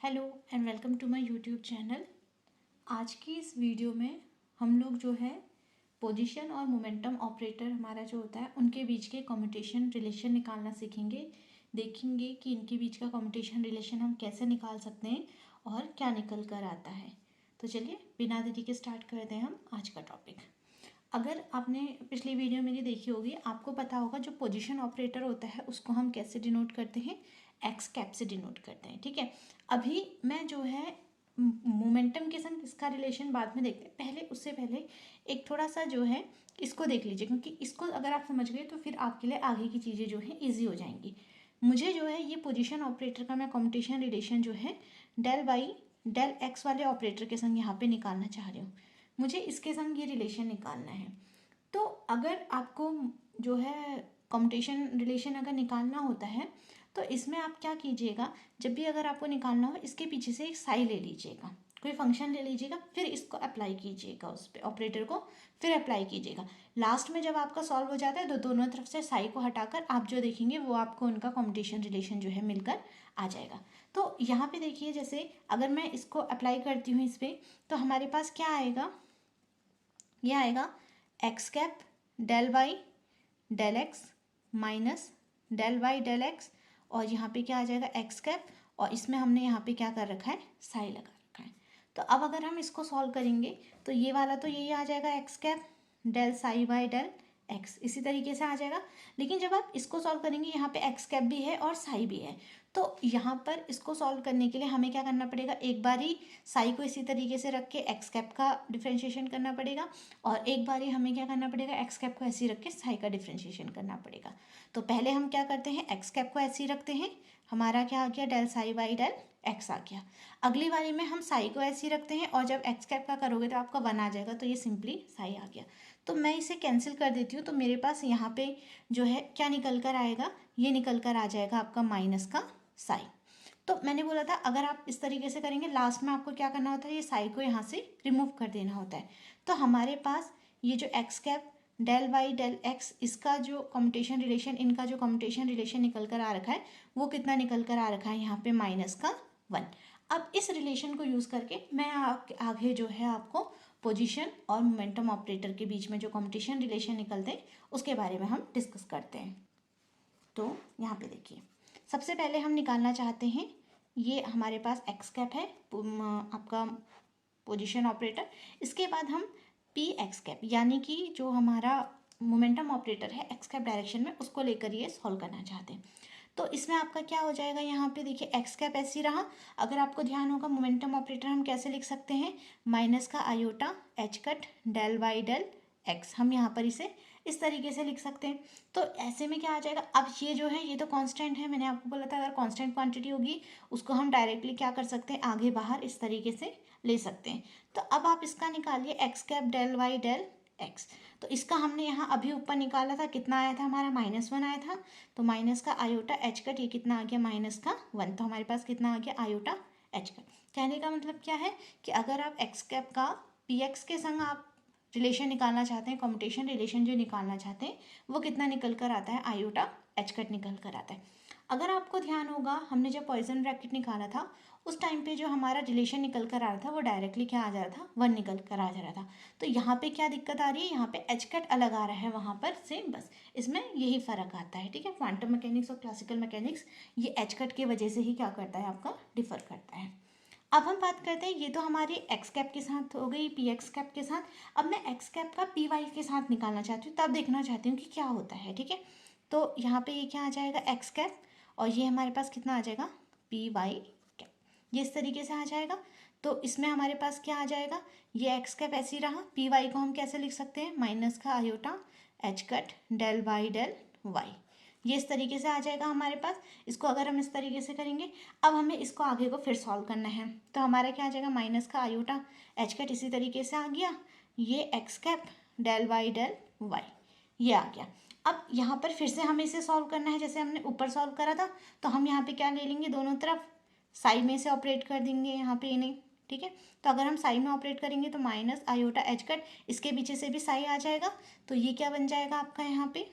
Hello and welcome to my YouTube channel. आज की इस वीडियो में हम लोग जो है पोजीशन और मोमेंटम ऑपरेटर हमारा जो होता है उनके बीच के कम्यूटेशन रिलेशन निकालना सीखेंगे। देखेंगे कि इनके बीच का कम्यूटेशन रिलेशन हम कैसे निकाल सकते हैं और क्या निकल कर आता है। तो चलिए बिना देरी के स्टार्ट करते हैं हम आज का टॉपिक। अगर आपने पिछली वीडियो मेरी देखी होगी, आपको पता होगा जो पोजीशन ऑपरेटर होता है उसको हम कैसे डिनोट करते हैं, एक्स कैप से डिनोट करते हैं। ठीक है, अभी मैं जो है मोमेंटम के संग इसका रिलेशन बाद में देखते हैं। पहले उससे पहले एक थोड़ा सा जो है इसको देख लीजिए, क्योंकि इसको अगर आप समझ गए तो फिर आपके लिए आगे की चीज़ें जो है ईजी हो जाएंगी। मुझे जो है ये पोजीशन ऑपरेटर का मैं कॉम्पिटिशन रिलेशन जो है डेल वाई डेल एक्स वाले ऑपरेटर के संग यहाँ पे निकालना चाह रही हूँ। मुझे इसके संग ये रिलेशन निकालना है। तो अगर आपको जो है कॉम्पिटिशन रिलेशन अगर निकालना होता है तो इसमें आप क्या कीजिएगा, जब भी अगर आपको निकालना हो इसके पीछे से एक साई ले लीजिएगा, कोई फंक्शन ले लीजिएगा, फिर इसको अप्लाई कीजिएगा, उस पर ऑपरेटर को फिर अप्लाई कीजिएगा। लास्ट में जब आपका सॉल्व हो जाता है तो दोनों तरफ से साई को हटाकर आप जो देखेंगे वो आपको उनका कॉम्पिटिशन रिलेशन जो है मिलकर आ जाएगा। तो यहाँ पे देखिए, जैसे अगर मैं इसको अप्लाई करती हूँ इस पर, तो हमारे पास क्या आएगा, ये आएगा x cap del y del x minus del y del x, और यहाँ पे क्या आ जाएगा एक्स कैप, और इसमें हमने यहाँ पे क्या कर रखा है, साई लगा रखा है। तो अब अगर हम इसको सॉल्व करेंगे तो ये वाला तो यही आ जाएगा x cap del psi by del x, इसी तरीके से आ जाएगा। लेकिन जब आप इसको सॉल्व करेंगे यहाँ पे एक्स कैप भी है और साई भी है, तो यहाँ पर इसको सॉल्व करने के लिए हमें क्या करना पड़ेगा, एक बारी साई को इसी तरीके से रख के एक्स कैप का डिफ्रेंशिएशन करना पड़ेगा, और एक बारी हमें क्या करना पड़ेगा, एक्स कैप को ऐसे ही रख के साई का डिफ्रेंशिएशन करना पड़ेगा। तो पहले हम क्या करते हैं, एक्स कैप को ऐसे ही रखते हैं, हमारा क्या आ गया, del psi by del x आ गया। अगली बारी में हम साई को ऐसे ही रखते हैं, और जब एक्स कैप का करोगे तो आपका 1 आ जाएगा, तो ये सिंपली साई आ गया। तो मैं इसे कैंसिल कर देती हूँ, तो मेरे पास यहाँ पे जो है क्या निकल कर आएगा, ये निकल कर आ जाएगा आपका माइनस का साई। तो मैंने बोला था अगर आप इस तरीके से करेंगे, लास्ट में आपको क्या करना होता है, ये साई को यहाँ से रिमूव कर देना होता है। तो हमारे पास ये जो x cap del y del x, इसका जो कम्यूटेशन रिलेशन, इनका जो कम्यूटेशन रिलेशन निकल कर आ रखा है वो कितना निकल कर आ रखा है, यहाँ पे माइनस का 1। अब इस रिलेशन को यूज़ करके मैं आगे जो है आपको पोजीशन और मोमेंटम ऑपरेटर के बीच में जो कम्यूटेशन रिलेशन निकलते हैं उसके बारे में हम डिस्कस करते हैं। तो यहाँ पे देखिए, सबसे पहले हम निकालना चाहते हैं, ये हमारे पास एक्स कैप है आपका पोजीशन ऑपरेटर। इसके बाद हम पी एक्स कैप यानी कि जो हमारा मोमेंटम ऑपरेटर है एक्स कैप डायरेक्शन में, उसको लेकर ये सॉल्व करना चाहते हैं। तो इसमें आपका क्या हो जाएगा, यहाँ पे देखिए एक्स कैप ऐसे ही रहा। अगर आपको ध्यान होगा मोमेंटम ऑपरेटर हम कैसे लिख सकते हैं, माइनस का iota h cut del y del x, हम यहाँ पर इसे इस तरीके से लिख सकते हैं। तो ऐसे में क्या आ जाएगा, अब ये जो है ये तो कांस्टेंट है, मैंने आपको बोला था अगर कांस्टेंट क्वांटिटी होगी उसको हम डायरेक्टली क्या कर सकते हैं, आगे बाहर इस तरीके से ले सकते हैं। तो अब आप इसका निकालिए x cap del y del x. तो इसका हमने यहाँ अभी ऊपर निकाला था, कितना आया था हमारा, -1 आया था। तो माइनस का आयोटा एच कट, ये कितना आ गया, -1। तो हमारे पास कितना आ गया, आयोटा एच कट। कहने का मतलब क्या है कि अगर आप एक्स कैप का पी एक्स के संग आप रिलेशन निकालना चाहते हैं, कॉम्पिटिशन रिलेशन जो निकालना चाहते हैं, वो कितना निकल कर आता है, आयोटा एच कट निकल कर आता है। अगर आपको ध्यान होगा हमने जब पॉइजन ब्रैकेट निकाला था उस टाइम पे जो हमारा रिलेशन निकल कर आ रहा था वो डायरेक्टली क्या आ जा रहा था, 1 निकल कर आ जा रहा था। तो यहाँ पे क्या दिक्कत आ रही है, यहाँ पे एच कट अलग आ रहा है, वहाँ पर सेम, बस इसमें यही फ़र्क आता है। ठीक है, क्वांटम मैकेनिक्स और क्लासिकल मैकेनिक्स ये एच कट की वजह से ही क्या करता है, आपका डिफर करता है। अब हम बात करते हैं, ये तो हमारी एक्स कैप के साथ हो गई, पी एक्स कैप के साथ। अब मैं एक्स कैप का पी वाई के साथ निकालना चाहती हूँ, तब देखना चाहती हूँ कि क्या होता है। ठीक है, तो यहाँ पे ये क्या आ जाएगा, एक्स कैप, और ये हमारे पास कितना आ जाएगा, पी वाई कैप, ये इस तरीके से आ जाएगा। तो इसमें हमारे पास क्या आ जाएगा, ये एक्स कैप ऐसे ही रहा, पी वाई को हम कैसे लिख सकते हैं, माइनस का iota h cut del y del y, ये इस तरीके से आ जाएगा हमारे पास। इसको अगर हम इस तरीके से करेंगे, अब हमें इसको आगे को फिर सॉल्व करना है, तो हमारा क्या आ जाएगा, माइनस का आयोटा एच कट इसी तरीके से आ गया, ये x cap del y del y, ये आ गया। अब यहाँ पर फिर से हमें इसे सॉल्व करना है, जैसे हमने ऊपर सॉल्व करा था। तो हम यहाँ पे क्या ले लेंगे, दोनों तरफ साई में से ऑपरेट कर देंगे यहाँ पे इन्हें। ठीक है, तो अगर हम साई में ऑपरेट करेंगे तो माइनस आयोटा एच कट, इसके पीछे से भी साई आ जाएगा, तो ये क्या बन जाएगा आपका यहाँ पे,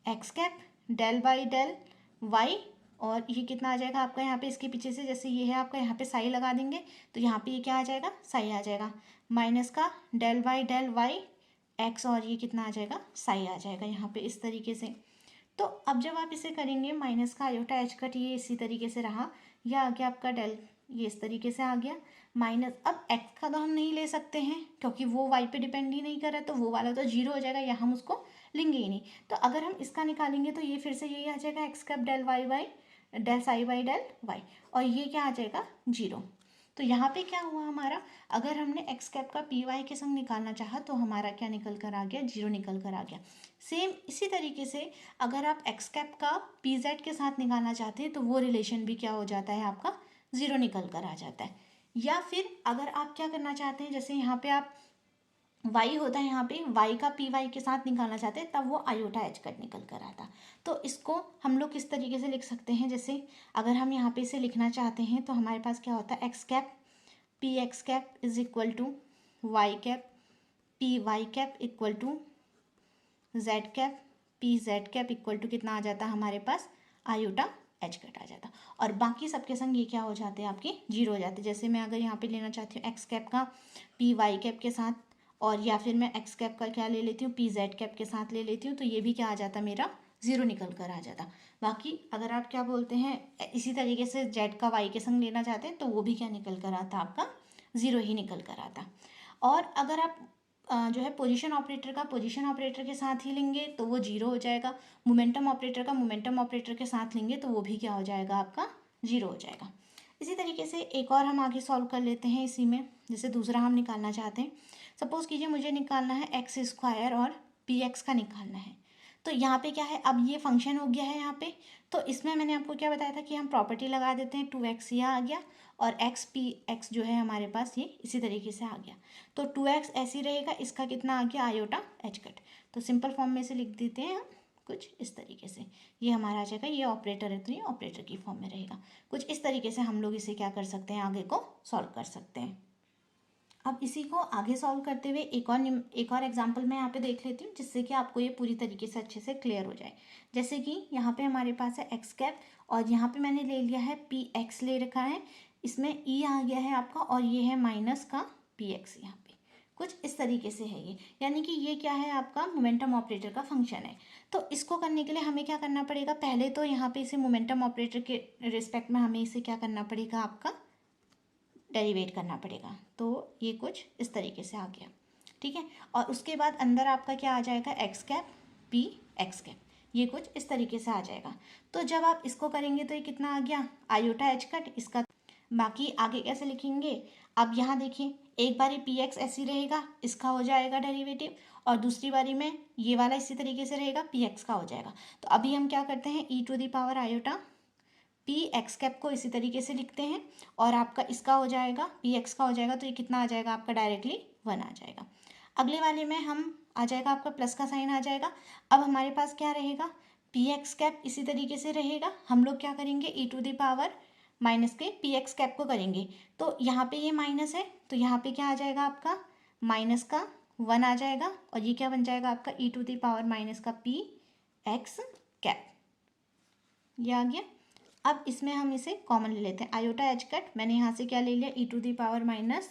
x cap del y del y और ये कितना आ जाएगा आपका यहाँ पे, इसके पीछे से जैसे ये है आपका, यहाँ पे साई लगा देंगे तो यहाँ पे ये क्या आ जाएगा, साई आ जाएगा, माइनस का डेल वाई एक्स, और ये कितना आ जाएगा, साई आ जाएगा यहाँ पे इस तरीके से। तो अब जब आप इसे करेंगे माइनस का आयोटा एच कट, ये इसी तरीके से रहा, यह आ गया आपका डेल, ये इस तरीके से आ गया माइनस। अब एक्स का तो हम नहीं ले सकते हैं क्योंकि वो वाई पे डिपेंड ही नहीं कर रहा है, तो वो वाला तो जीरो हो जाएगा, या हम उसको लेंगे ही नहीं। तो अगर हम इसका निकालेंगे तो ये फिर से यही आ जाएगा x cap del y by del psi by del y, और ये क्या आ जाएगा, जीरो। तो यहाँ पे क्या हुआ हमारा, अगर हमने एक्स कैप का पी वाई के संग निकालना चाहा तो हमारा क्या निकल कर आ गया, जीरो निकल कर आ गया। सेम इसी तरीके से अगर आप एक्स कैप का पी जेड के साथ निकालना चाहते हैं तो वो रिलेशन भी क्या हो जाता है आपका, ज़ीरो निकल कर आ जाता है। या फिर अगर आप क्या करना चाहते हैं, जैसे यहाँ पे आप वाई होता है, यहाँ पे वाई का पी वाई के साथ निकालना चाहते हैं तब वो आयोटा एच कट निकल कर आता। तो इसको हम लोग किस तरीके से लिख सकते हैं, जैसे अगर हम यहाँ पे इसे लिखना चाहते हैं तो हमारे पास क्या होता है, x cap p x cap is equal to y cap p y cap equal to z cap p z cap equal to कितना आ जाता है हमारे पास, आयोटा एच कट आ जाता। और बाकी सबके संग ये क्या हो जाते हैं आपके, जीरो हो जाते हैं। जैसे मैं अगर यहाँ पे लेना चाहती हूँ एक्स कैप का पी वाई कैप के साथ, और या फिर मैं एक्स कैप का क्या ले लेती हूँ, पी जेड कैप के साथ ले लेती हूँ, तो ये भी क्या आ जाता मेरा, ज़ीरो निकल कर आ जाता। बाकी अगर आप क्या बोलते हैं इसी तरीके से जेड का वाई के संग लेना चाहते हैं तो वो भी क्या निकल कर आता आपका, ज़ीरो ही निकल कर आता। और अगर आप जो है पोजीशन ऑपरेटर का पोजीशन ऑपरेटर के साथ ही लेंगे तो वो जीरो हो जाएगा, मोमेंटम ऑपरेटर का मोमेंटम ऑपरेटर के साथ लेंगे तो वो भी क्या हो जाएगा आपका, जीरो हो जाएगा। इसी तरीके से एक और हम आगे सॉल्व कर लेते हैं इसी में। जैसे दूसरा हम निकालना चाहते हैं, सपोज कीजिए मुझे निकालना है एक्स स्क्वायर और पी एक्स का निकालना है। तो यहाँ पे क्या है, अब ये फंक्शन हो गया है यहाँ पे, तो इसमें मैंने आपको क्या बताया था कि हम प्रॉपर्टी लगा देते हैं, 2x ये आ गया और एक्स पी एक्स जो है हमारे पास ये इसी तरीके से आ गया। तो 2x ऐसे ही रहेगा, इसका कितना आ गया, आयोटा एच कट। तो सिंपल फॉर्म में से लिख देते हैं हम कुछ इस तरीके से, ये हमारा आ जाएगा, ये ऑपरेटर है तो ये ऑपरेटर की फॉर्म में रहेगा। कुछ इस तरीके से हम लोग इसे क्या कर सकते हैं, आगे को सॉल्व कर सकते हैं। अब इसी को आगे सॉल्व करते हुए एक और एग्जांपल मैं यहाँ पे देख लेती हूँ, जिससे कि आपको ये पूरी तरीके से अच्छे से क्लियर हो जाए। जैसे कि यहाँ पे हमारे पास है एक्स कैप और यहाँ पे मैंने ले लिया है पी एक्स ले रखा है, इसमें ई आ गया है आपका, और ये है माइनस का पी एक्स यहाँ पे, कुछ इस तरीके से है ये। यानी कि ये क्या है आपका, मोमेंटम ऑपरेटर का फंक्शन है। तो इसको करने के लिए हमें क्या करना पड़ेगा, पहले तो यहाँ पे इसे मोमेंटम ऑपरेटर के रिस्पेक्ट में हमें इसे क्या करना पड़ेगा, आपका डेरिवेट करना पड़ेगा। तो ये कुछ इस तरीके से आ गया, ठीक है। और उसके बाद अंदर आपका क्या आ जाएगा, x cap p x cap, ये कुछ इस तरीके से आ जाएगा। तो जब आप इसको करेंगे तो ये कितना आ गया, आयोटा एच कट इसका। बाकी आगे कैसे लिखेंगे, अब यहाँ देखिए, एक बारी पी एक्स ऐसी रहेगा, इसका हो जाएगा डेरिवेटिव, और दूसरी बारी में ये वाला इसी तरीके से रहेगा, पी एक्स का हो जाएगा। तो अभी हम क्या करते हैं, e to the power iota p x cap को इसी तरीके से लिखते हैं, और आपका इसका हो जाएगा, पी एक्स का हो जाएगा, तो ये कितना आ जाएगा आपका, डायरेक्टली 1 आ जाएगा। अगले वाले में हम आ जाएगा आपका प्लस का साइन आ जाएगा। अब हमारे पास क्या रहेगा, पी एक्स कैप इसी तरीके से रहेगा, हम लोग क्या करेंगे, ई टू द पावर माइनस के पी एक्स कैप को करेंगे। तो यहाँ पे ये माइनस है तो यहाँ पे क्या आ जाएगा आपका, माइनस का 1 आ जाएगा, और ये क्या बन जाएगा आपका, ई टू द पावर माइनस का पी एक्स कैप, ये आ गया। अब इसमें हम इसे कॉमन ले लेते हैं, आयोटा एच कट मैंने यहाँ से क्या ले लिया, e to the power minus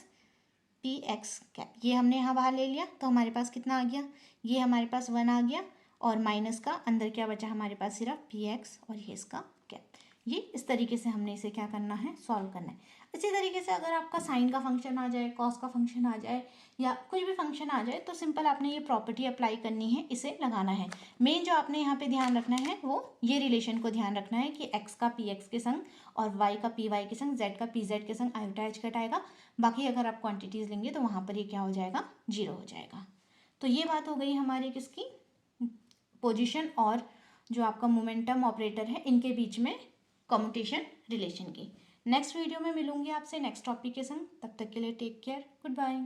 p x cap, ये हमने यहाँ बाहर ले लिया, तो हमारे पास कितना आ गया, ये हमारे पास 1 आ गया, और माइनस का अंदर क्या बचा हमारे पास, सिर्फ पी एक्स और ये इसका कैप। ये इस तरीके से हमने इसे क्या करना है, सॉल्व करना है। इसी तरीके से अगर आपका साइन का फंक्शन आ जाए, कॉस का फंक्शन आ जाए, या कोई भी फंक्शन आ जाए, तो सिंपल आपने ये प्रॉपर्टी अप्लाई करनी है, इसे लगाना है। मेन जो आपने यहाँ पे ध्यान रखना है वो ये रिलेशन को ध्यान रखना है कि एक्स का पी एक्स के संग और वाई का पी वाई के संग, जेड का पी जेड के संग आयोटा एच कट आएगा। बाकी अगर आप क्वांटिटीज़ लेंगे तो वहाँ पर ये क्या हो जाएगा, जीरो हो जाएगा। तो ये बात हो गई हमारी किसकी, पोजीशन और जो आपका मोमेंटम ऑपरेटर है इनके बीच में कम्यूटेशन रिलेशन की। नेक्स्ट वीडियो में मिलूंगी आपसे नेक्स्ट टॉपिक के संग, तब तक के लिए टेक केयर, गुड बाय।